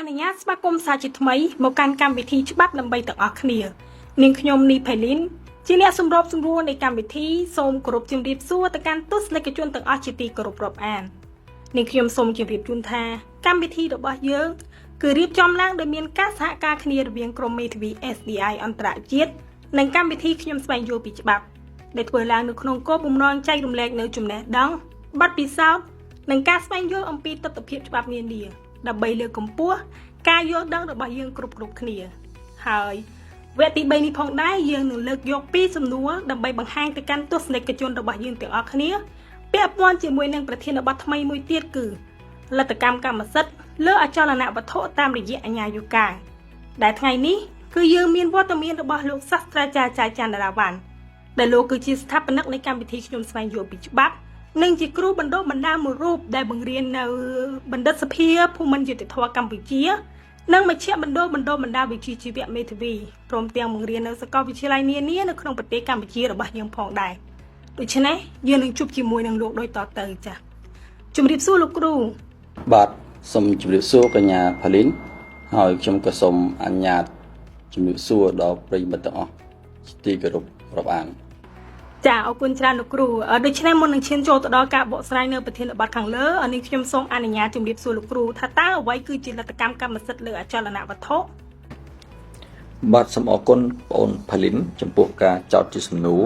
នុញ្ញាតស្វាគមន៍សាជាថ្មីមកកាន់កម្មវិធីច្បាប់ដើម្បីទាំងអស់គ្នានាងខ្ញុំនីផៃលីនជាអ្នកសម្របសម្រួលនៃកម្មវិធីសូមគោរពជម្រាបសួរទៅកាន់ទស្សនិកជនទាំងអស់ជាទីគោរពរាប់អាននាងខ្ញុំសូមជម្រាបជូនថាកម្មវិធីរបស់យើងគឺរៀបចំឡើងដោយមានការសហការគ្នារវាងក្រុមមេធាវី SDI អន្តរជាតិនិងកម្មវិធីខ្ញុំស្វែងយល់ពីច្បាប់ដែលធ្វើឡើងនៅក្នុងគោលបំណងចែករំលែកនៅចំណេះដឹងបទពិសោធន៍និងការស្វែងយល់អំពីទស្សនវិជ្ជាច្បាប់នានាដើម្បីលើកកម្ពស់ការយល់ដឹងរបស់យើងគ្រប់គ្នាហើយវគ្គទី3នេះផងដែរយើងនឹងលើកយកពីសំណួរដើម្បីបង្ហាញទៅកាន់ទស្សនិកជនរបស់យើងទាំងអស់គ្នាពាក់ព័ន្ធជាមួយនឹងប្រធានបទថ្មីមួយទៀតគឺលទ្ធកម្មកម្មសិទ្ធិលើអចលនវត្ថុតាមរយៈអាជ្ញាយកាដែលថ្ងៃនេះគឺយើងមានវត្តមានរបស់លោកសាស្ត្រាចារ្យចៅចន្ទរាវ៉ាន់ដែលលោកគឺជាស្ថាបនិកនៃកម្មវិធីខ្ញុំស្វែងយល់ពីច្បាប់និងជាគ្រូបណ្ដុះបណ្ដាលមួយរូបដែលបង្រៀននៅបណ្ឌិតសភាភូមិន្ទយុតិធធកម្ពុជានិងមជ្ឈមណ្ឌលបណ្ដាលវិជ្ជាជីវៈមេធាវីព្រមទាំងបង្រៀននៅសាកលវិទ្យាល័យនានានៅក្នុងប្រទេសកម្ពុជារបស់យើងផងដែរដូច្នេះយើងនឹងជួបជាមួយនឹងលោកដូចតទៅចា៎ជំរាបសួរលោកគ្រូបាទសូមជម្រាបសួរកញ្ញាផាលីនហើយខ្ញុំក៏សូមអនុញ្ញាតជំរាបសួរដល់ប្រិយមិត្តទាំងអស់ជាទីគោរពរាប់អានចាអរគុណច្រើនលោកគ្រូដូច្នេះមុននឹងឈានចូលទៅដល់ការបកស្រាយនៅប្រធានបទខាងលើនេះខ្ញុំសូមអនុញ្ញាតជម្រាបសួរលោកគ្រូថាតើអ្វីគឺជាលទ្ធកម្មកម្មសិទ្ធិលើអចលនវត្ថុបាទសូមអរគុណបងអូនផាលីនចំពោះការចោទជាសំណួរ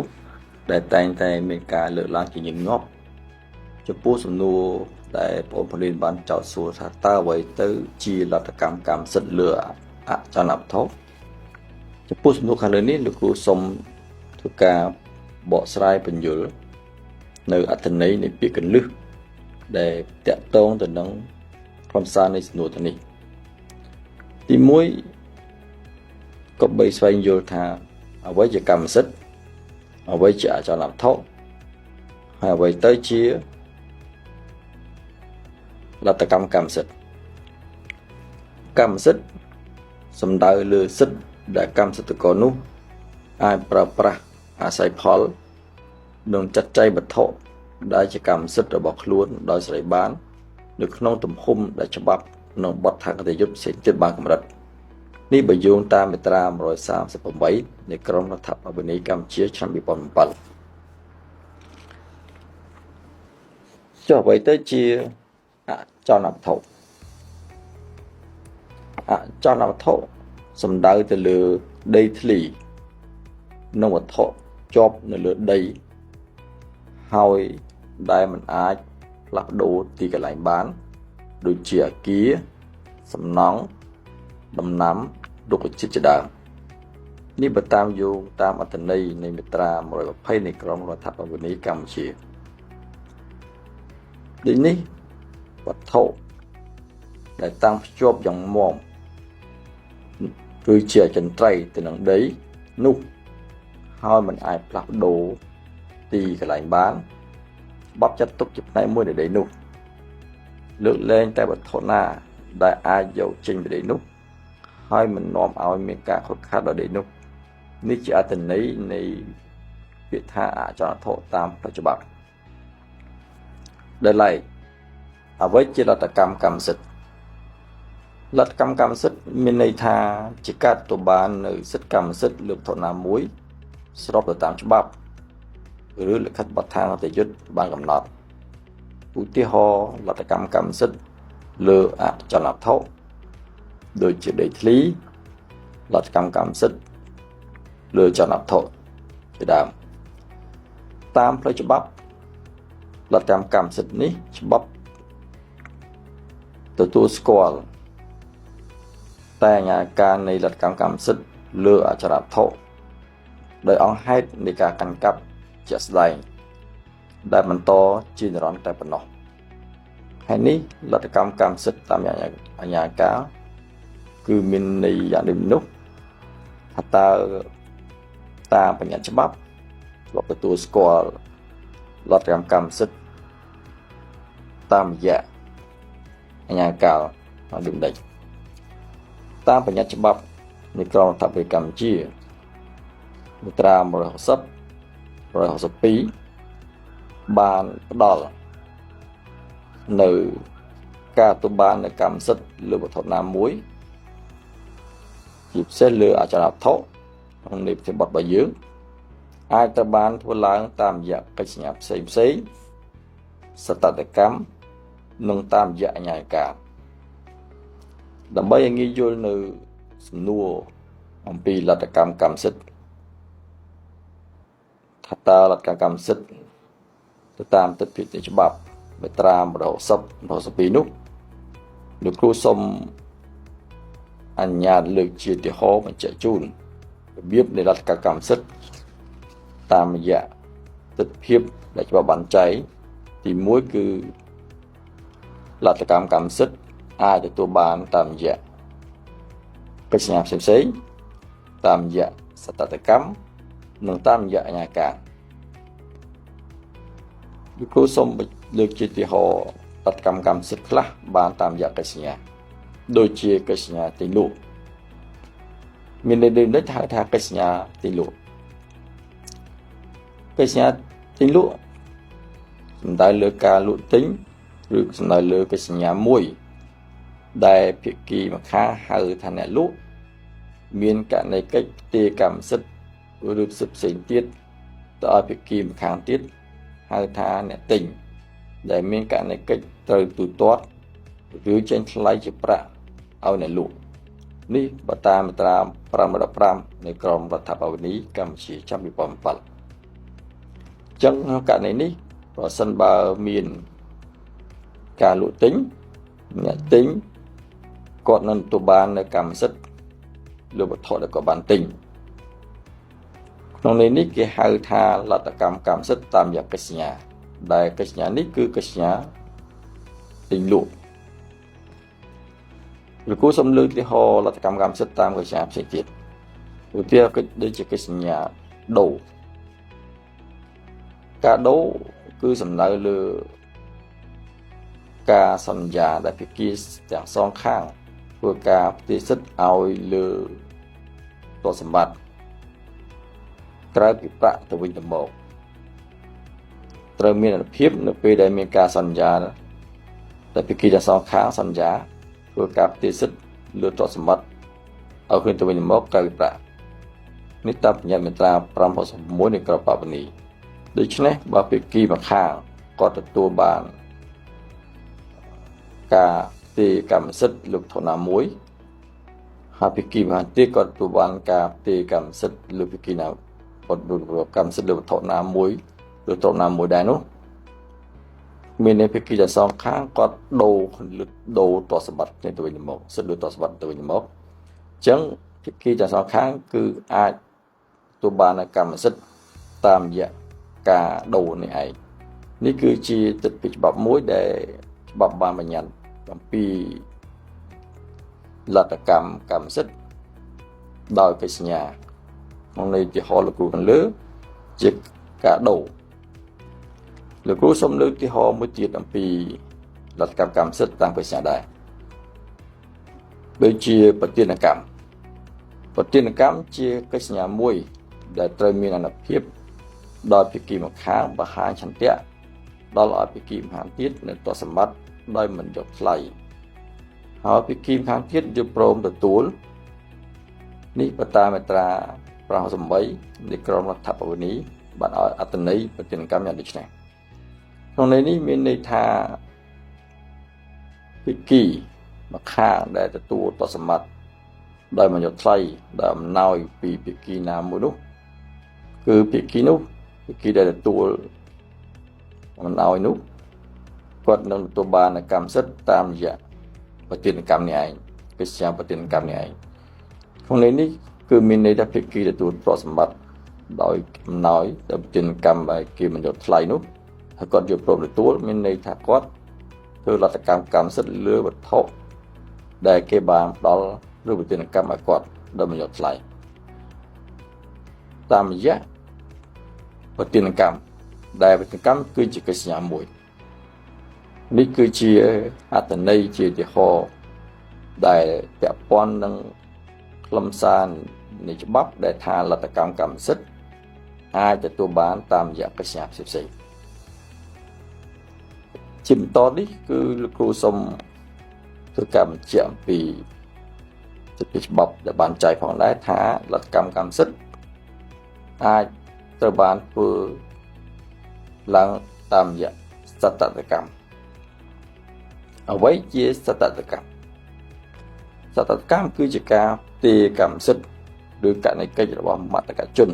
ដែលតែងតែមានការលើកឡើងជាញឹកញាប់ចំពោះសំណួរដែលបងអូនផាលីនបានចោទសួរថាតើអ្វីទៅជាលទ្ធកម្មកម្មសិទ្ធិលើអចលនវត្ថុចំពោះសំណួរខាងលើនេះលោកគ្រូសូមធ្វើការបកស្រាយបញ្យលនៅអត្ថន័យនៃពាក្យកន្លឹះដែលតាក់ទងទៅនឹងខ្លឹមសារនៃសំណួរទៅនេះទី1ក៏បីស្វែងយល់ថាអ្វីជាកម្មសិទ្ធិអ្វីជាអចលនវត្ថុហើយអ្វីទៅជាលទ្ធកម្មកម្មសិទ្ធិកម្មសិទ្ធិសំដៅលើសិទ្ធិដែលកម្មសិទ្ធិករនោះអាចប្រើប្រាស់អាស្រ័យផលនិងចាត់ចែងវត្ថុដែលជាកម្មសិទ្ធិរបស់ខ្លួនដោយសេរីបាននៅក្នុងទំហំដែលច្បាប់និងបទដ្ឋានគតិយុត្តផ្សេងទៀតបានកម្រិតនេះបើយោងតាមមាត្រា138នៃក្រមរដ្ឋប្បវេណីកម្ពុជាឆ្នាំ2007ចុះអ្វីទៅជាអចលនវត្ថុអចលនវត្ថុសំដៅទៅលើដីធ្លីនិងវត្ថុជាប់នៅលើដីហើយដែលមិនអាចផ្លាស់ប្ដូរទីកន្លែងបានដូចជាអគារសំណង់ដំណាំរុក្ខជាតិជាដើមនេះបើតាមយោងតាមអត្ថន័យនៃមាត្រា120នៃក្រមរដ្ឋប្បវេណីកម្ពុជាដូចនេះវត្ថុដែលតាំងភ្ជាប់យ៉ាងមាំឬជាអចិន្ត្រៃយ៍ទៅនឹងដីនោះហើយមិនអាចផ្លាស់ប្ដូរទីកន្លែងបានបបចាត់ទុកជាផ្នែកមួយនៃដីនោះលើកលែងតែវត្ថុណាដែលអាចយកចេញពីដីនោះហើយមិននាំឲ្យមានការខូចខាតដល់ដីនោះនេះជាអត្ថន័យនៃពាក្យថាអចលនវត្ថុតាមផ្លូវច្បាប់ដែលឡែកអ្វីជាលទ្ធកម្មកម្មសិទ្ធិលទ្ធកម្មកម្មសិទ្ធិមានន័យថាជាការទទួលបាននៅសិទ្ធិកម្មសិទ្ធិលើវត្ថុណាមួយស្របទៅតាមច្បាប់ឬលិខិតបទដ្ឋានគតិយុត្តបានកំណត់ឧទាហរណ៍លទ្ធកម្មកម្មសិទ្ធិលើអចលនវត្ថុដូចជាដីធ្លីលទ្ធកម្មកម្មសិទ្ធិលើអចលនវត្ថុជាដើមតាមផ្លូវច្បាប់លទ្ធកម្មកម្មសិទ្ធិនេះច្បាប់ទទួលស្គាល់តែអាជ្ញាការនៃលទ្ធកម្មកម្មសិទ្ធិលើអចលនវត្ថុដោយអង្គហេតុនៃការកាន់កាប់ជាក់ស្ដែងដែលបន្តជានិរន្តរ៍តែប៉ុណ្ណោះហើយនេះលទ្ធកម្មកម្មសិទ្ធិតាមអាជ្ញាការគឺមានន័យយ៉ាងដូចនោះថាតើតាមបញ្ញត្តិច្បាប់ទទួលស្គាល់លទ្ធកម្មកម្មសិទ្ធិតាមរយៈអាជ្ញាការដូចដូចម្ដេចតាមបញ្ញត្តិច្បាប់នៃក្រមរដ្ឋប្បវេណីកម្ពុជាមាត្រា160 162បានផ្ដល់នៅ ការទទួលបាននូវកម្មសិទ្ធិលើវត្ថុណាមួយជាពិសេសលើអចលនវត្ថុក្នុងនៃប្រតិបត្តិរបស់យើងអាចត្រូវបានធ្វើឡើងតាមរយៈកិច្ចសញ្ញាផ្សេងសតតកម្មនិងតាមរយៈអញ្ញាការដើម្បីឲ្យងាយយល់នៅសំណួរអំពីលទ្ធកម្មកម្មសិទ្ធិថាតើលទ្ធកម្មកម្មសិទ្ធិទៅតាមទិដ្ឋិនៃច្បាប់មាត្រា110 112នោះលោកគ្រូសូមអនុញ្ញាតលើកជាឧទាហរណ៍បញ្ជាក់ជូនរបៀបនៃលទ្ធកម្មសិទ្ធិតាមរយៈទិដ្ឋភាពដែលច្បាប់បានចែងទី1គឺលទ្ធកម្មសិទ្ធិអាចទទួលបានតាមរយៈកិច្ចសញ្ញាផ្សេងតាមរយៈសតតកម្មនិងតាមរយៈអញ្ញាការលោកគ្រូសូមលើកជាឧទាហរណ៍លទ្ធកម្មសិទ្ធិខ្លះបានតាមរយៈកិច្ចសញ្ញាដូចជាកិច្ចសញ្ញាទិញលក់មានន័យដូចហៅថាកិច្ចសញ្ញាទិញលក់កិច្ចសញ្ញាទិញលក់សំដៅលើការលក់ទិញឬសំដៅលើកិច្ចសញ្ញាមួយដែលភាគីម្ខាងហៅថាអ្នកលក់មានករណីកិច្ចផ្ទេរកម្មសិទ្ធិឬសិទ្ធិផ្សេងទៀតទៅឲ្យភាគីម្ខាងទៀតហៅថាអ្នកទិញដែលមានករណីកិច្ចត្រូវទូទាត់ឬចេញថ្លៃជាប្រាក់ឲ្យអ្នកលក់នេះបើតាមមាត្រា515នៃក្រមរដ្ឋបាលនីកម្ពុជាឆ្នាំ2007អញ្ចឹងក្នុងករណីនេះប្រសិនបើមានការលក់ទិញអ្នកទិញគាត់នឹងទទួលបាននៅកម្មសិទ្ធិលើវត្ថុដែលគាត់បានទិញក្នុងនេះគេហៅថាលទ្ធកម្មសិទ្ធិតាមរយៈកិច្ចសញ្ញាដែលកិច្ចសញ្ញានេះគឺកិច្ចសញ្ញាទិញលក់លោកគ្រូសូមលើកឧទាហរណ៍លទ្ធកម្មសិទ្ធិតាមកិច្ចសញ្ញាផ្សេងទៀតឧទាហរណ៍ដូចជាកិច្ចសញ្ញាដូរការដូរគឺសំដៅលើការសន្យាដែលភាគីទាំងសងខាងធ្វើការផ្ទេរសិទ្ធិឲ្យលើទ្រព្យសម្បត្តិក្រៅពីប្រាក់ទៅវិញទៅមកត្រូវមានអនុភាពនៅពេលដែលមានការសន្យាដែលភាគីទាំងសងខាងសន្យាធ្វើការផ្ទេរសិទ្ធិលើទ្រព្យសម្បត្តិឲ្យគ្នាទៅវិញទៅមកក្រៅពីប្រាក់នេះតាមបញ្ញត្តិមាត្រា566នៃក្រមបវនីដូច្នេះបើភាគីម្ខាងគាត់ទទួលបានការផ្ទេរកម្មសិទ្ធិលើវត្ថុណាមួយហើយភាគីម្ខាងទៀតក៏ទទួលបានការផ្ទេរកម្មសិទ្ធិលើភាគីណាកម្មសិទ្ធិលើវត្ថុណាមួយឬទ្រព្យណាមួយដែរនោះមានន័យភាគីទាំងសងខាងគាត់ដូរទ្រព្យសម្បត្តិទៅវិញទៅមកសិទ្ធិលើទ្រព្យសម្បត្តិទៅវិញទៅមកអញ្ចឹងភាគីទាំងសងខាងគឺអាចទទួលបានកម្មសិទ្ធិតាមរយៈការដូរនេះឯងនេះគឺជាទិដ្ឋិច្បាប់មួយដែលច្បាប់បានបញ្ញត្តិអំពីលទ្ធកម្មសិទ្ធិដោយកិច្ចសញ្ញាក្នុងន័យឧទាហរណ៍លោកគ្រូខាងលើជាការដូរលោកគ្រូសូមលើកឧទាហរណ៍មួយទៀតអំពីលទ្ធកម្មសិទ្ធិតាមកិច្ចសញ្ញាដែរដូចជាប្រទានកម្មជាកិច្ចសញ្ញាមួយដែលត្រូវមានអានុភាពដោយភាគីម្ខាងបង្ហាញឆន្ទៈដល់ឲ្យភាគីម្ខាងទៀតនៅទ្រព្យសម្បត្តិដោយមិនយកថ្លៃហើយភាគីម្ខាងទៀតយល់ព្រមទទួលនេះបើតាមមាត្រា568នៃក្រមរដ្ឋបាលនីបានឲ្យអត្ថន័យប្រទានកម្មយ៉ាងដូចនេះក្នុងន័យនេះមានន័យថាភាគីម្ខាងដែលទទួលទ្រព្យសម្បត្តិដោយមិនយកថ្លៃដោយអំណោយពីភាគីណាមួយនោះគឺភាគីដែលទទួលអំណោយនោះគាត់នឹងទទួលបានកម្មសិទ្ធិតាមរយៈប្រទានកម្មនេះឯងកិច្ចសញ្ញាប្រទានកម្មនេះឯងក្នុងន័យនេះគឺមានន័យថាភាគីទទួលទ្រព្យសម្បត្តិដោយអំណោយដែលប្រទានកម្មឲ្យគេមិនយកថ្លៃនោះហើយគាត់យកព្រមទទួលមានន័យថាគាត់ធ្វើលទ្ធកម្មសិទ្ធិលើវត្ថុដែលគេបានផ្ដល់ឬប្រទានកម្មឲ្យគាត់ដោយមិនយកថ្លៃតាមរយៈប្រទានកម្មដែលប្រទានកម្មគឺជាកិច្ចសញ្ញាមួយនេះគឺជាអត្ថន័យជាឧទាហរណ៍ដែលពាក់ព័ន្ធនឹងខ្លឹមសារនៃច្បាប់ដែលថាលទ្ធកម្មសិទ្ធិអាចទទួលបានតាមរយៈកិច្ចសញ្ញាផ្សេងៗជាបន្តនេះគឺលោកគ្រូសូម คือการបញ្ជាក់អំពីសិទ្ធិច្បាប់ដែលបានចែងផងដែរថាលទ្ធកម្មកម្មសិទ្ធិអាចត្រូវបានធ្វើឡើងតាមរយៈសតតកម្មអ្វីជាសតតកម្មសតតកម្មគឺជាការទារកម្មសិទ្ធិឬករណីកិច្ចរបស់មតកជន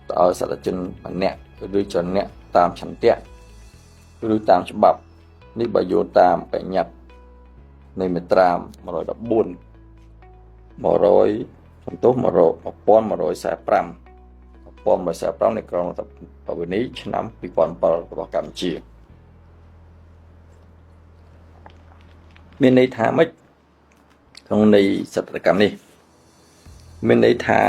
ទៅឲ្យសត្វជនម្នាក់ឬជនអ្នកតាមឆន្ទៈឬតាមច្បាប់នេះបើយោងតាមបញ្ញត្តិនៃមាត្រា114 1145 នៃក្រមរដ្ឋប្រវេណីឆ្នាំ2007របស់កម្ពុជាមានន័យថាម៉េចក្នុងន័យសតតកម្មនេះមានន័យថា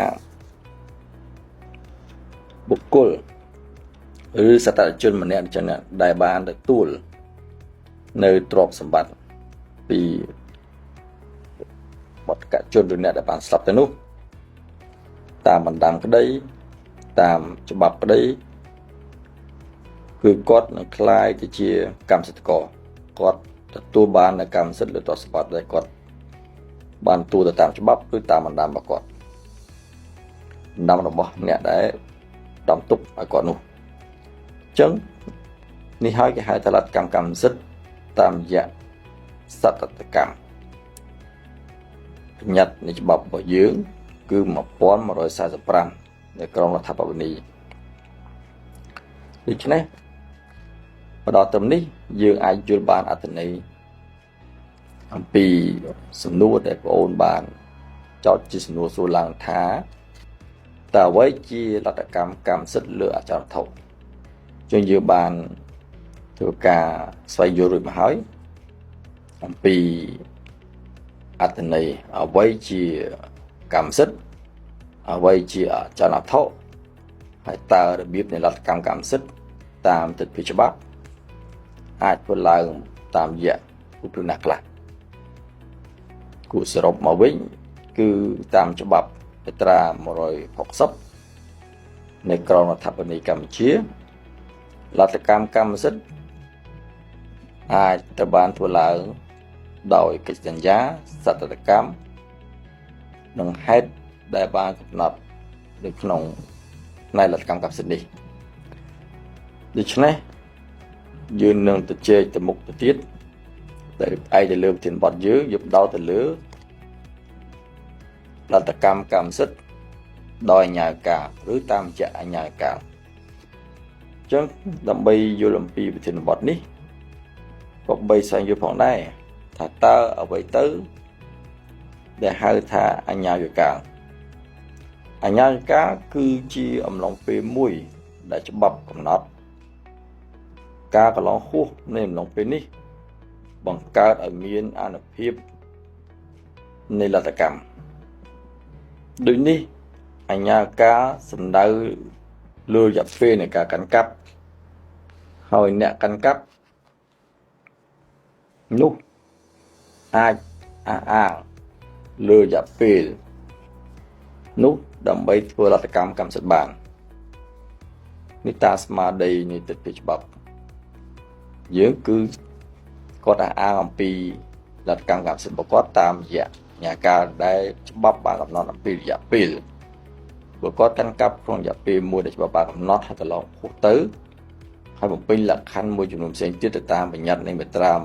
បុគ្គលឬសតជនម្នាក់ចឹងដែលបានទទួលនៅទ្រព្យសម្បត្តិពីបទកជនឬអ្នកដែលបានស្លាប់ទៅនោះតាមបណ្ដាំក្តីតាមច្បាប់ក្តីគឺគាត់នឹងក្លាយទៅជាកម្មសិទ្ធិករគាត់ទទួលបាននូវកម្មសិទ្ធិលើទ្រព្យសម្បត្តិដែលគាត់បានទទួលទៅតាមច្បាប់ឬតាមបណ្ដាំរបស់គាត់បណ្ដាំរបស់អ្នកដែលដំទុកឲ្យគាត់នោះអញ្ចឹងនេះហើយគេហៅថាលទ្ធកម្មសិទ្ធិតាមរយៈសតតកម្មបញ្ញត្តិនៃច្បាប់របស់យើងគឺ1145នៃក្រមរដ្ឋប្រវេណីដូច្នេះមកដល់ត្រឹមនេះយើងអាចយល់បានអត្ថន័យអំពីសំណួរដែលបងអូនបានចោទជាសំណួរសួរឡើងថាតើអ្វីជាលទ្ធកម្មកម្មសិទ្ធិលើអចលនវត្ថុជាងយើងបានធ្វើការស្វែងយល់រួចមកហើយអំពីអត្ថន័យអ្វីជាកម្មសិទ្ធិអ្វីជាអចលនវត្ថុហើយតើរបៀបនៃលទ្ធកម្មកម្មសិទ្ធិតាមទិដ្ឋិច្បាប់អាចធ្វើឡើងតាមរយៈឧបនាខ្លះគូសរុបមកវិញគឺតាមច្បាប់មាត្រា160នៃក្រមរដ្ឋប្រវេណីកម្ពុជាលទ្ធកម្មកម្មសិទ្ធិអាចត្រូវបានធ្វើឡើងដោយកិច្ចសន្យាសតតកម្មនិងហេតុដែលបានកំណត់នៅក្នុងផ្នែកលទ្ធកម្មកម្មសិទ្ធិនេះដូច្នេះយើងនឹងទៅជែកទៅមុខទៅទៀតដែលផ្អែកទៅលើប្រធានបទយើងបដោតទៅលើលទ្ធកម្មកម្មសិទ្ធិដោយអាជ្ញាការឬតាមរយៈអាជ្ញាការអញ្ចឹងដើម្បីយល់អំពីប្រធានបទនេះក៏បីស្វែងយល់ផងដែរថាតើអ្វីទៅដែលហៅថាអាជ្ញាការអាជ្ញាការគឺជាអំឡុងពេលមួយដែលច្បាប់កំណត់ការកន្លងហួសនៃអំឡុងពេលនេះបង្កើតឲ្យមានអានុភាពនៃលទ្ធកម្មដូចនេះអាជ្ញាការសំដៅលើរយៈពេលនៃការកាន់កាប់ហើយអ្នកកាន់កាប់នោះអាចអះអាងលើរយៈពេលនោះដើម្បីធ្វើលទ្ធកម្មកម្មសិទ្ធិបាននេះតាស្មារតីនៃទិដ្ឋិច្បាប់យើងគឺគាត់អះអាងអំពីលទ្ធកម្មកម្មសិទ្ធិរបស់គាត់តាមរយៈអាជ្ញាការដែលច្បាប់បានកំណត់អំពីរយៈពេលបើគាត់កាន់កាប់ក្នុងរយៈពេលមួយដែលច្បាប់បានកំណត់ហើយកន្លងហួសទៅហើយបំពេញលក្ខខណ្ឌមួយចំនួនផ្សេងទៀតទៅតាមបញ្ញត្តិនៃមាត្រា162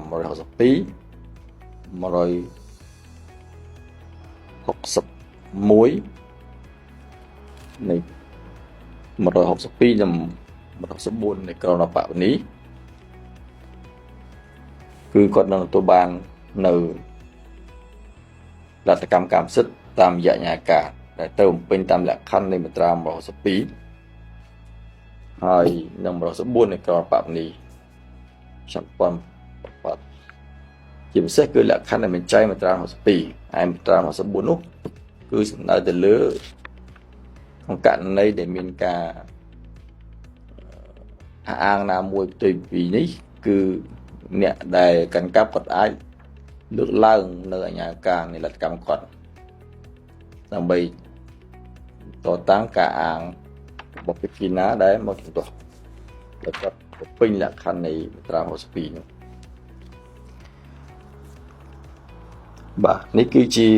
161នៃ162និង164នៃក្រមរដ្ឋប្រវេណីគឺគាត់នឹងទទួលបាននៅលទ្ធកម្មកម្មសិទ្ធិតាមរយៈអាជ្ញាការដែលទៅបំពេញតាមលក្ខខណ្ឌនៃមាត្រា162ហើយនិង164នៃក្រមរដ្ឋប្រវេណីឆ្នាំ2007ជាពិសេសគឺលក្ខខណ្ឌដែលមានចែងមាត្រា162ហើយមាត្រា164នោះគឺសំដៅទៅលើក្នុងករណីដែលមានការអះអាងណាមួយផ្ទុយពីនេះគឺអ្នកដែលកាន់កាប់គាត់អាចលើកឡើងនៅអាជ្ញាការនៃលទ្ធកម្មគាត់ដើម្បីតតាំងការអាងរបស់ភាគីណាដែលមកជំទាស់ដែលគាត់បំពេញលក្ខខណ្ឌនៃមាត្រា162នោះ បាទនេះគឺជា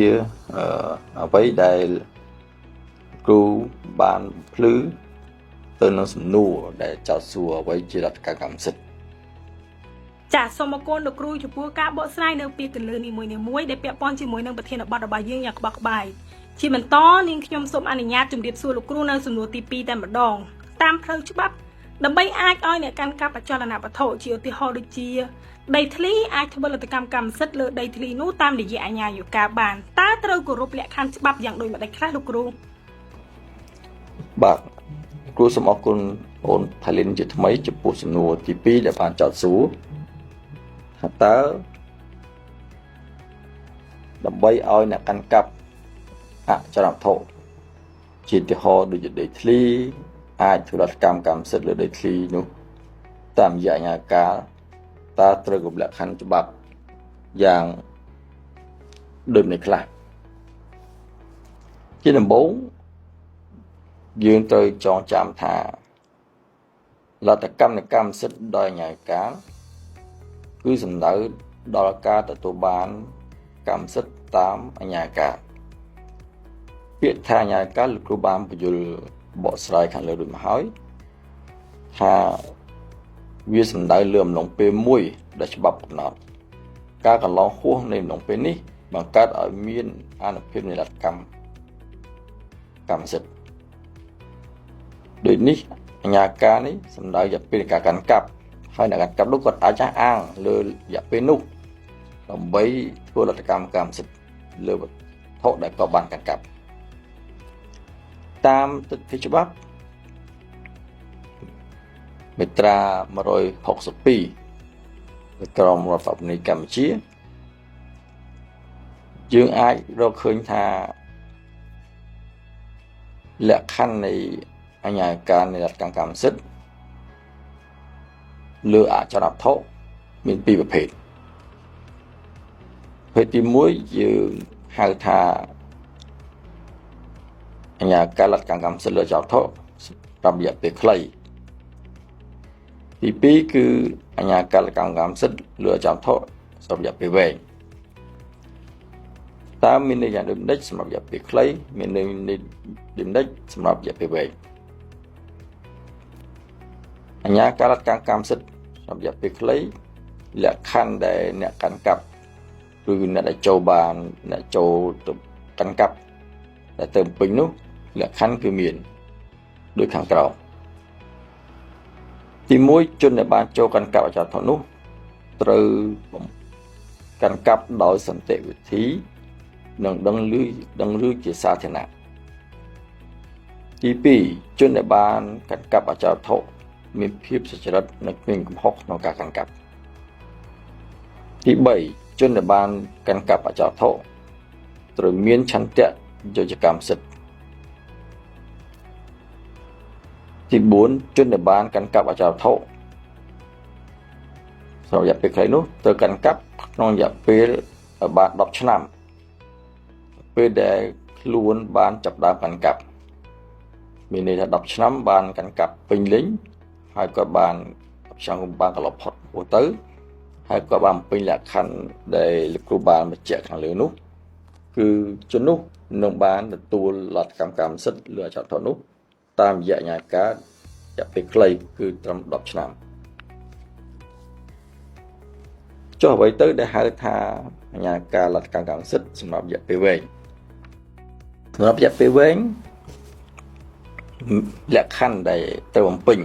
អ្វីដែលគ្រូបានភ្លឺទៅនឹងសំណួរដែលចោទសួរអ្វីជារដ្ឋកម្មសិទ្ធិ ចាសសូមអរគុណលោកគ្រូចំពោះការបកស្រាយនៅពីកន្លឹះនីមួយៗដែលពាក់ព័ន្ធជាមួយនឹងប្រធានបទរបស់យើងយ៉ាងក្បោះក្បាយជាបន្តនាងខ្ញុំសូមអនុញ្ញាតជម្រាបសួរលោកគ្រូនៅសំណួរទី2តែម្ដងតាមផ្លូវច្បាប់ដើម្បីអាចឲ្យអ្នកកាន់កាប់អចលនវត្ថុជាឧទាហរណ៍ដូចជាដីធ្លីអាចធ្វើលទ្ធកម្មកម្មសិទ្ធិលើដីធ្លីនោះតាមរយៈអាជ្ញាយុកាបានតើត្រូវគោរពលក្ខខណ្ឌច្បាប់យ៉ាងដូចម្តេចខ្លះលោកគ្រូ បាទគ្រូសូមអរគុណអូនផាលីនជាថ្មីចំពោះសំណួរទី2ដែលបានចោទសួរថាតើដើម្បីឲ្យអ្នកកាន់កាប់អចលនវត្ថុជាឧទាហរណ៍ដូចជាដីធ្លីអាចធ្វើលទ្ធកម្មកម្មសិទ្ធិលើដីធ្លីនោះតាមរយៈអាជ្ញាការតើត្រូវគោរពលក្ខខណ្ឌច្បាប់យ៉ាងដូចម្តេចខ្លះជាដំបូងយើងត្រូវចងចាំថាលទ្ធកម្មនៃកម្មសិទ្ធិដោយអាជ្ញាការគឺសំដៅដល់ការទទួលបានកម្មសិទ្ធិតាមអាជ្ញាការពាក្យថាអាជ្ញាការលោកគ្រូបានបញ្យល់បកស្រាយខាងលើដូចមកហើយថាវាសំដៅលើអំឡុងពេលមួយដែលច្បាប់កំណត់ការកន្លងហួសនៃអំឡុងពេលនេះបង្កើតឲ្យមានអានុភាពនៃលទ្ធកម្មសិទ្ធិដូចនេះអាជ្ញាការនេះសំដៅរយៈពេលការកាន់កាប់ហើយអ្នកកាន់កាប់នោះគាត់អាចអាងលើរយៈពេលនោះដើម្បីធ្វើលទ្ធកម្មកម្មសិទ្ធិលើវត្ថុដែលគាត់បានកាន់កាប់តាមទិដ្ឋិច្បាប់មាត្រា162នៃក្រមរដ្ឋបាលនីកម្ពុជាយើងអាចរកឃើញថាលក្ខខណ្ឌនៃអាជ្ញាការនៃលទ្ធកម្មសិទ្ធិលើអចលនវត្ថុមាន2ប្រភេទប្រភេទទី1យើងហៅថាអាជ្ញាការលទ្ធកម្មសិទ្ធិលើអចលនវត្ថុសម្រាប់រយៈពេលខ្លីទី2គឺអាជ្ញាការលទ្ធកម្មសិទ្ធិលើអចលនវត្ថុសម្រាប់រយៈពេលវែងតើមានន័យយ៉ាងដូចម្តេចសម្រាប់រយៈពេលខ្លីមានន័យដូចម្តេចសម្រាប់រយៈពេលវែងអាជ្ញាការលទ្ធកម្មសិទ្ធិសម្រាប់រយៈពេលខ្លីលក្ខខណ្ឌដែលអ្នកកាន់កាប់ឬអ្នកដែលចូលបានអ្នកចូលទៅកាន់កាប់ដែលទៅពេញនោះលក្ខខណ្ឌគឺមានដូចខាងក្រោមទី1ជនដែលបានចូលកាន់កាប់អចលនវត្ថុនោះត្រូវកាន់កាប់ដោយសន្តិវិធីនិងដឹងឮជាសាធារណៈទី2ជនដែលបានកាន់កាប់អចលនវត្ថុមានភាពសុចរិតនិងគ្មានកំហុសក្នុងការកាន់កាប់ទី3ជនដែលបានកាន់កាប់អចលនវត្ថុត្រូវមានឆន្ទៈយុត្តិកម្មសិទ្ធិទី4ជនដែលបានកាន់កាប់អចលនវត្ថុសម្រាប់រយៈពេលខ្លីនោះត្រូវកាន់កាប់ក្នុងរយៈពេលបាន10ឆ្នាំពេលដែលខ្លួនបានចាប់ផ្ដើមកាន់កាប់មានន័យថា10ឆ្នាំបានកាន់កាប់ពេញលេញហើយក៏បានចង់បានកន្លប់ផុតហួសទៅហើយក៏បានពេញលក្ខខណ្ឌដែលលោកគ្រូបានបញ្ជាក់ខាងលើនោះគឺជននោះនឹងបានទទួលលទ្ធកម្មសិទ្ធិលើអចលនវត្ថុនោះតាមរយៈអាជ្ញាការរយៈពេលខ្លីគឺត្រឹម10ឆ្នាំចុះអ្វីទៅដែលហៅថាអាជ្ញាការលទ្ធកម្មសិទ្ធិសម្រាប់រយៈពេលវែងសម្រាប់រយៈពេលវែងលក្ខខណ្ឌដែលត្រូវបំពេញ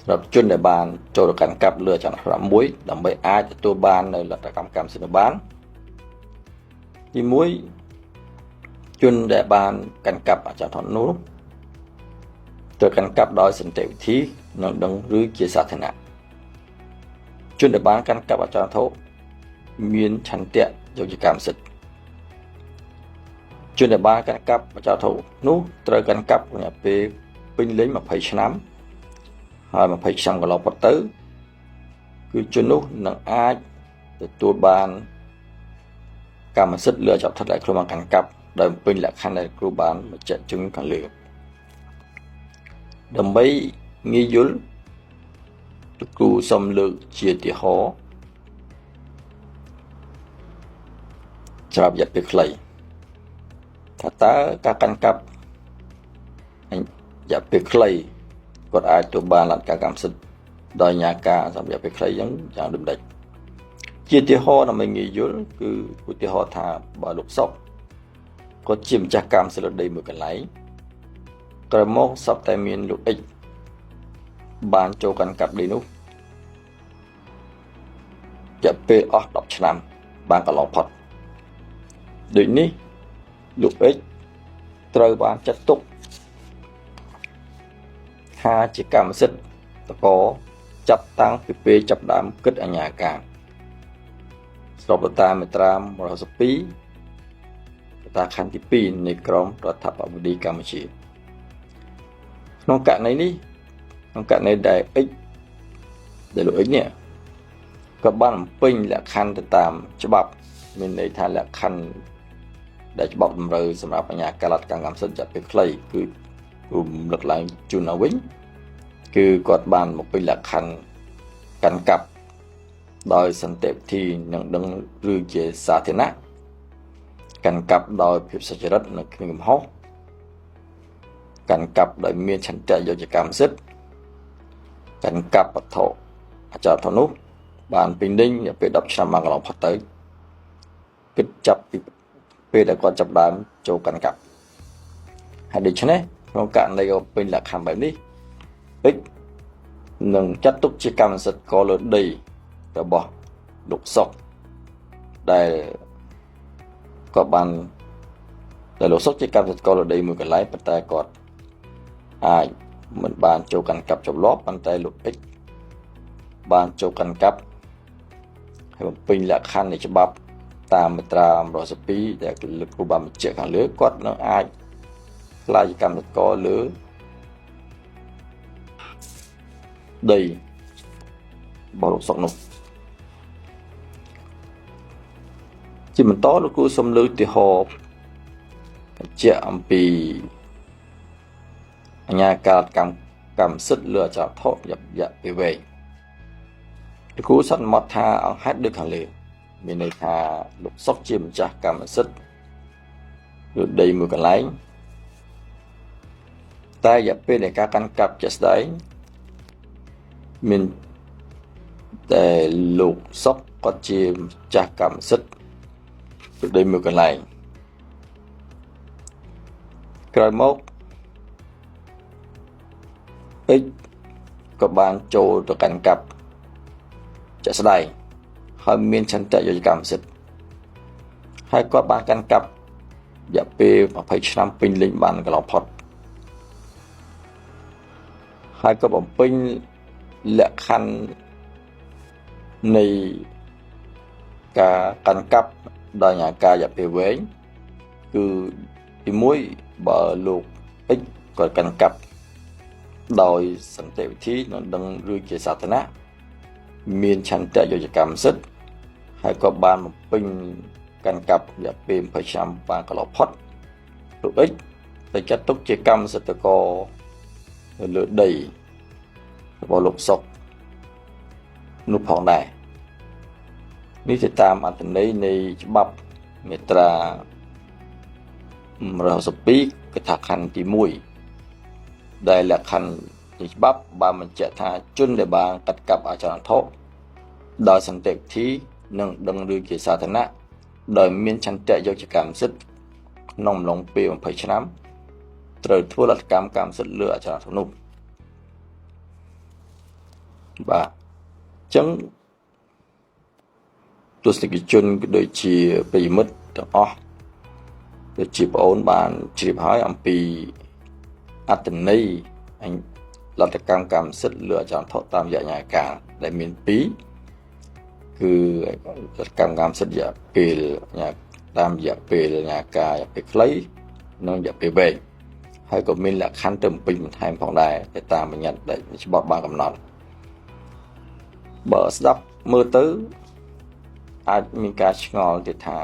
សម្រាប់ជនដែលបានចូលទៅកាន់កាប់លើអចលនវត្ថុមួយដើម្បីអាចទទួលបាននៅលទ្ធកម្មសិទ្ធិបានទី1ជនដែលបានកាន់កាប់អចលនវត្ថុនោះត្រូវកាន់កាប់ដោយសន្តិវិធីនិងដឹងឬជាសាធារណៈជនដែលបានកាន់កាប់អចលនវត្ថុមានឆន្ទៈយុត្តិកម្មសិទ្ធិជនដែលបានកាន់កាប់អចលនវត្ថុនោះត្រូវកាន់កាប់រយៈពេលពេញលេញ20ឆ្នាំហើយ20ឆ្នាំកន្លងផុតទៅគឺជននោះនឹងអាចទទួលបានកម្មសិទ្ធិលើអចលនវត្ថុដែលខ្លួនបានកាន់កាប់ដោយបំពេញលក្ខខណ្ឌដែលគ្រូបានបញ្ជាក់ជូនខាងលើដើម្បីងាយយល់គ្រូសូមលើកជាឧទាហរណ៍ សម្រាប់រយៈពេលខ្លីថាតើការកាន់កាប់រយៈពេលខ្លីគាត់អាចទទួលបានលទ្ធកម្មសិទ្ធិដោយអាជ្ញាការសម្រាប់រយៈពេលខ្លីយ៉ាងដូចម្ដេចជាឧទាហរណ៍ដើម្បីងាយយល់គឺឧទាហរណ៍ថាបើលោកសុកគាត់ជាម្ចាស់កម្មសិទ្ធិដីមួយកន្លែងក្រោយមកសពតែមានលោកអ៊ិចបានចូលកាន់កាប់ដីនោះរយៈពេលអស់10ឆ្នាំបានកន្លងផុតដូចនេះលោកអ៊ិចត្រូវបានចាត់ទុកថាជាកម្មសិទ្ធិតកចាប់តាំងពីពេលចាប់ដើមគិតអាជ្ញាការស្របទៅតាមមាត្រា112តាខណ្ឌទី2នៃក្រមរដ្ឋបវេណីកម្ពុជាក្នុងករណីនេះក្នុងករណីដែលដែលលោកអ៊ិចនេះក៏បានបំពេញលក្ខខណ្ឌទៅតាមច្បាប់មានន័យថាលក្ខខណ្ឌដែលច្បាប់តម្រូវសម្រាប់អាជ្ញាការរដ្ឋកម្មសិទ្ធិរយៈពេលខ្លីគឺរំលឹកឡើងជូនមកវិញគឺគាត់បានបំពេញលក្ខខណ្ឌកាន់កាប់ដោយសន្តិវិធីនិងដឹងឬជាសាធារណៈកាន់កាប់ដោយភាពសុចរិតនិងគ្មានកំហុសកាន់កាប់ដោយមានឆន្ទៈយុត្តិកម្មសិទ្ធិកាន់កាប់វត្ថុអចលននោះបានពេញលេញរយៈពេល10ឆ្នាំមកកន្លងផុតទៅគិតចាប់ពីពេលដែលគាត់ចាប់ដើមចូលកាន់កាប់ហើយដូច្នេះក្នុងករណីពេញលក្ខខណ្ឌបែបនេះពេចនឹងចាត់ទុកជាកម្មសិទ្ធិកលើដីរបស់លោកសុកដែលក៏បានដែលលោកសុកជាកម្មសិទ្ធិកលើដីមួយកន្លែងប៉ុន្តែគាត់អាចមិនបានចូលកាន់កាប់ជាប់លាប់ប៉ុន្តែលោកអ៊ិចបានចូលកាន់កាប់ហើយបំពេញលក្ខខណ្ឌនៃច្បាប់តាមមាត្រា112ដែលលោកគ្រូបានបញ្ជាក់ខាងលើគាត់នឹងអាចខ្លាយជាកម្មសិទ្ធិកលើដីរបស់លោកសុកនោះជាបន្តលោកគ្រូសូមលើកឧទាហរណ៍បញ្ជាក់អំពីអាជ្ញាការកម្មសិទ្ធិលើអចលនវត្ថុរយៈពេលវែងលោកគ្រូសន្មតថាអង្គហេតុដូចខាងលើមានន័យថាលោកសុកជាម្ចាស់កម្មសិទ្ធិលើដីមួយកន្លែងតែរយៈពេលនៃការកាន់កាប់ជាក់ស្ដែងមានតែលោកសុកគាត់ជាម្ចាស់កម្មសិទ្ធិលើដីមួយកន្លែងក្រោយមកអ៊ិចក៏បានចូលទៅកាន់កាប់ជាក់ស្ដែងហើយមានឆន្ទៈយុត្តិកម្មសិទ្ធិហើយគាត់បានកាន់កាប់រយៈពេល20ឆ្នាំពេញលេញបានកន្លងផុតហើយក៏បំពេញលក្ខខណ្ឌនៃការកាន់កាប់ដោយអាជ្ញាការរយៈពេលវែងគឺទី1បើលោកអ៊ិចគាត់កាន់កាប់ដោយសន្តិវិធីនិងដឹងឬជាសាធារណៈមានឆន្ទៈយុត្តិកម្មសិទ្ធិហើយក៏បានបំពេញកាន់កាប់រយៈពេល20ឆ្នាំបានកន្លងផុតលោកអ៊ិចទៅចាត់ទុកជាកម្មសិទ្ធិករលើដីរបស់លោកសុកនោះផងដែរនេះទៅតាមអត្ថន័យនៃច្បាប់មាត្រា112កថាខណ្ឌទី1ដែលលក្ខខណ្ឌនៃច្បាប់បានបញ្ជាក់ថាជនដែលបានកាត់កាប់អចលនវត្ថុដោយសន្តិវិធីនិងដឹងឬជាសាធារណៈដោយមានឆន្ទៈយុត្តិកម្មសិទ្ធិក្នុងអំឡុងពេល20ឆ្នាំត្រូវធ្វើលទ្ធកម្មសិទ្ធិលើអចលនវត្ថុនោះបាទអញ្ចឹងទស្សនិកជនក៏ដូចជាប្រិយមិត្តទាំងអស់ដូចជាបងអូនបានជ្រាបហើយអំពីអត្ថន័យលទ្ធកម្មសិទ្ធិលើអចលនវត្ថុតាមរយៈអាជ្ញាការដែលមាន2គឺលទ្ធកម្មសិទ្ធិរយៈពេលតាមរយៈពេលអាជ្ញាការរយៈពេលខ្លីនិងរយៈពេលវែងហើយក៏មានលក្ខខណ្ឌទៅបំពេញបន្ថែមផងដែរទៅតាមបញ្ញត្តិដែលច្បាប់បានកំណត់បើស្ដាប់មើលទៅអាចមានការឆ្ងល់ទៀតថា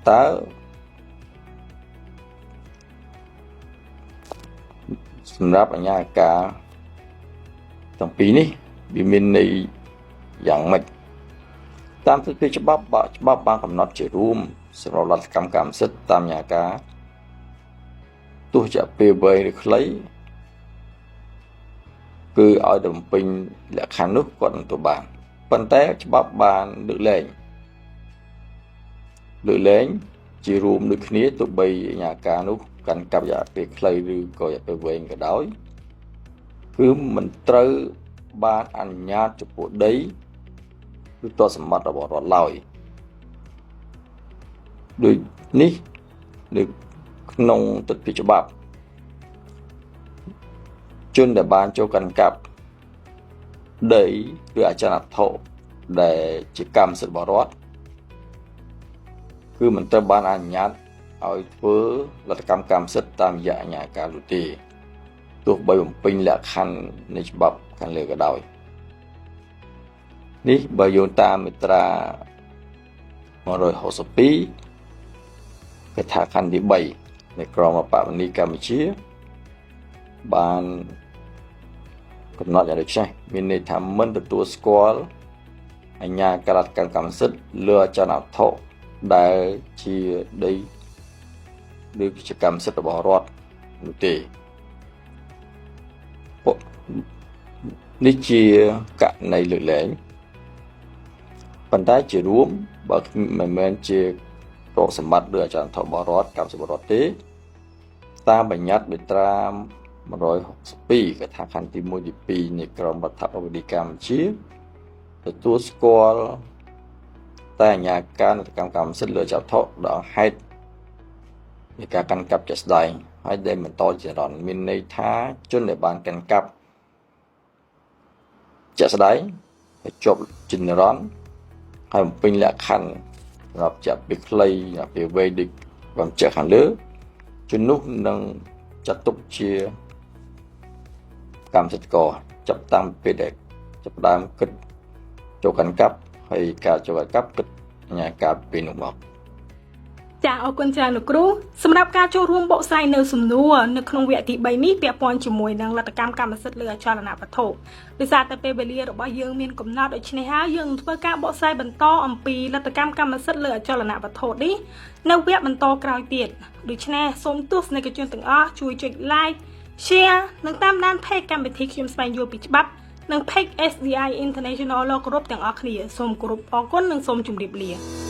តើសម្រាប់អាជ្ញាការទាំងពីរនេះវាមានន័យយ៉ាងម៉េច តាមទស្សនវិជ្ជាច្បាប់បានកំណត់ជារួមសម្រាប់លទ្ធកម្មកម្មសិទ្ធិតាមអាជ្ញាការទោះជាពេលវែងឬខ្លីគឺឲ្យបំពេញលក្ខខណ្ឌនោះគាត់នឹងទៅបានប៉ុន្តែច្បាប់បានលើកលែងជារួមដូចគ្នាទោះបីអាជ្ញាការនោះកាន់កាប់រយៈពេលខ្លីឬក៏រយៈពេលវែងក៏ដោយគឺមិនត្រូវបានអនុញ្ញាតចំពោះដីឬទស្សនសម្បត្តិរបស់រដ្ឋឡើយដូចនេះនៅក្នុងទស្សនវិជ្ជាច្បាប់ជនដែលបានចូលកាន់កាប់ដីឬអចលនវត្ថុដែលជាកម្មសិទ្ធិរបស់រដ្ឋគឺមិនត្រូវបានអនុញ្ញាតឲ្យធ្វើលទ្ធកម្មកម្មសិទ្ធិតាមរយៈអាជ្ញាការនោះទេទោះបីបំពេញលក្ខខណ្ឌនៃច្បាប់ខាងលើក៏ដោយនេះបើយោងតាមមាត្រា162កថាខណ្ឌទី3នៃក្រមបវនីកម្ពុជាបានកំណត់យ៉ាងដូចនេះមានន័យថាមិនទទួលស្គាល់អាជ្ញាការកម្មសិទ្ធិលើអចលនវត្ថុដែលជាដីឬជាកម្មសិទ្ធិរបស់រដ្ឋនោះទេនេះជាករណីលើកលែងប៉ុន្តែជារួមបើមិនមែនជាទ្រព្យសម្បត្តិឬអចលនវត្ថុរបស់រដ្ឋកម្មសិទ្ធិរបស់រដ្ឋទេតាមបញ្ញត្តិមាត្រា162កថាខណ្ឌទី1ទី2នៃក្រមរដ្ឋបវនីកម្ពុជាទទួលស្គាល់តែអាជ្ញាការនកម្មសិទ្ធិលើអចលនវត្ថុដល់ហេតុនៃការកាន់កាប់ជាក់ស្ដែងហើយដែលបន្តជារន្តមានន័យថាជនដែលបានកាន់កាប់ជាក់ស្ដែងហើយជាប់ជានិរន្តរ៍ហើយបំពេញលក្ខខណ្ឌសម្រាប់ជាពេលខ្លីពេលវែងដូចបានចែកខាងលើជននោះនឹងចាត់ទុកជាកម្មសិទ្ធិករចាប់តាំងពីដែលចាប់ដើមគិតចូលកាន់កាប់ហើយការចូលកាន់កាប់គិតអាជ្ញាការពីនោះមកចាអរគុណច្រើនលោកគ្រូសម្រាប់ការចូលរួមបកស្រាយនៅសំណួរនៅក្នុងវគ្គទី3នេះពាក់ព័ន្ធជាមួយនឹងលទ្ធកម្មកម្មសិទ្ធិលើអចលនវត្ថុដោយសារតែពេលវេលារបស់យើងមានកំណត់ដូច្នេះហើយយើងនឹងធ្វើការបកស្រាយបន្តអំពីលទ្ធកម្មកម្មសិទ្ធិលើអចលនវត្ថុនេះនៅវគ្គបន្តក្រោយទៀតដូច្នេះសូមទស្សនិកជនទាំងអស់ជួយចុច like share និងតាមដាន page កម្មវិធីខ្ញុំស្វែងយល់ពីច្បាប់និង page SDI International លោកគ្រប់ទាំងអស់គ្នាសូមគោរពអរគុណនិងសូមជម្រាបលា